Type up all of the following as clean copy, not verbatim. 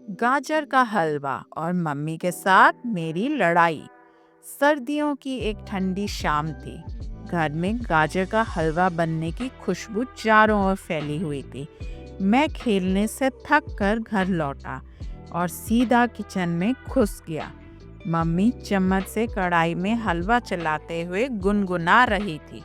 गाजर का हलवा और मम्मी के साथ मेरी लड़ाई। सर्दियों की एक ठंडी शाम थी। घर में गाजर का हलवा बनने की खुशबू चारों ओर फैली हुई थी। मैं खेलने से थक कर घर लौटा और सीधा किचन में घुस गया। मम्मी चम्मच से कढ़ाई में हलवा चलाते हुए गुनगुना रही थी।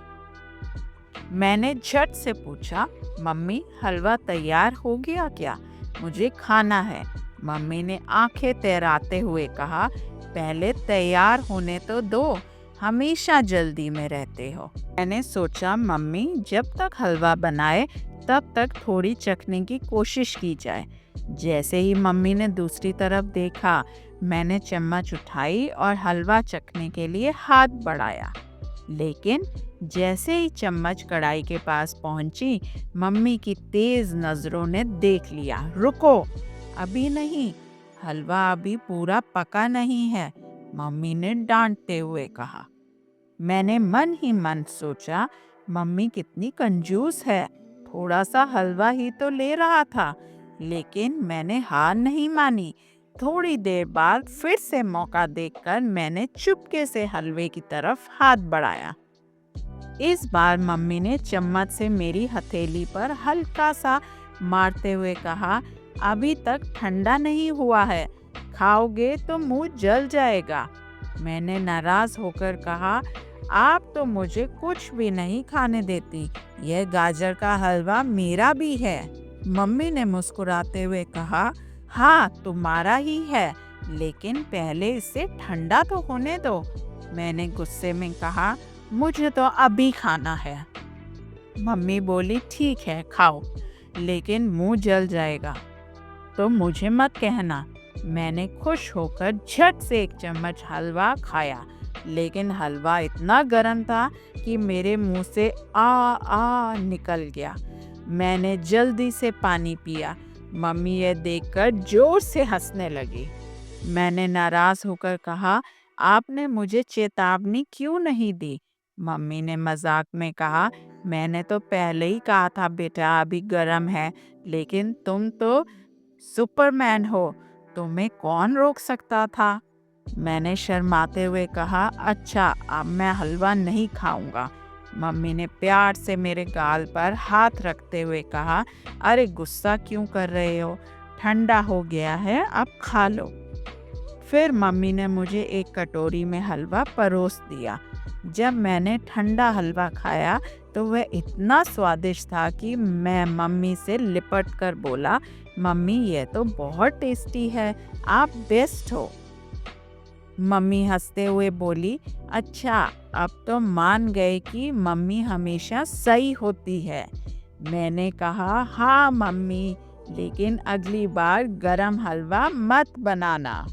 मैंने झट से पूछा, मम्मी हलवा तैयार हो गया क्या? मुझे खाना है। मम्मी ने आंखें तैराते हुए कहा, पहले तैयार होने तो दो, हमेशा जल्दी में रहते हो। मैंने सोचा मम्मी जब तक हलवा बनाए तब तक थोड़ी चखने की कोशिश की जाए। जैसे ही मम्मी ने दूसरी तरफ देखा, मैंने चम्मच उठाई और हलवा चखने के लिए हाथ बढ़ाया। लेकिन जैसे ही चम्मच कढ़ाई के पास पहुंची, मम्मी की तेज नजरों ने देख लिया। रुको, अभी नहीं, हलवा अभी पूरा पका नहीं है, मम्मी ने डांटते हुए कहा। मैंने मन ही मन सोचा, मम्मी कितनी कंजूस है, थोड़ा सा हलवा ही तो ले रहा था। लेकिन मैंने हार नहीं मानी। थोड़ी देर बाद फिर से मौका देखकर मैंने चुपके से हलवे की तरफ हाथ बढ़ाया। इस बार मम्मी ने चम्मच से मेरी हथेली पर हल्का सा मारते हुए कहा, अभी तक ठंडा नहीं हुआ है, खाओगे तो मुंह जल जाएगा। मैंने नाराज होकर कहा, आप तो मुझे कुछ भी नहीं खाने देती, यह गाजर का हलवा मेरा भी है। मम्मी ने मुस्कुराते हुए कहा, हाँ तुम्हारा ही है, लेकिन पहले इसे ठंडा तो होने दो। मैंने गुस्से में कहा, मुझे तो अभी खाना है। मम्मी बोली, ठीक है खाओ, लेकिन मुंह जल जाएगा तो मुझे मत कहना। मैंने खुश होकर झट से एक चम्मच हलवा खाया, लेकिन हलवा इतना गर्म था कि मेरे मुंह से आ निकल गया। मैंने जल्दी से पानी पिया। मम्मी ये देखकर जोर से हंसने लगी। मैंने नाराज होकर कहा, आपने मुझे चेतावनी क्यों नहीं दी? मम्मी ने मजाक में कहा, मैंने तो पहले ही कहा था बेटा अभी गर्म है, लेकिन तुम तो सुपरमैन हो, तुम्हें कौन रोक सकता था? मैंने शर्माते हुए कहा, अच्छा अब मैं हलवा नहीं खाऊंगा। मम्मी ने प्यार से मेरे गाल पर हाथ रखते हुए कहा, अरे गुस्सा क्यों कर रहे हो, ठंडा हो गया है, अब खा लो। फिर मम्मी ने मुझे एक कटोरी में हलवा परोस दिया। जब मैंने ठंडा हलवा खाया तो वह इतना स्वादिष्ट था कि मैं मम्मी से लिपट कर बोला, मम्मी ये तो बहुत टेस्टी है, आप बेस्ट हो। मम्मी हंसते हुए बोली, अच्छा अब तो मान गए कि मम्मी हमेशा सही होती है। मैंने कहा, हाँ मम्मी, लेकिन अगली बार गरम हलवा मत बनाना।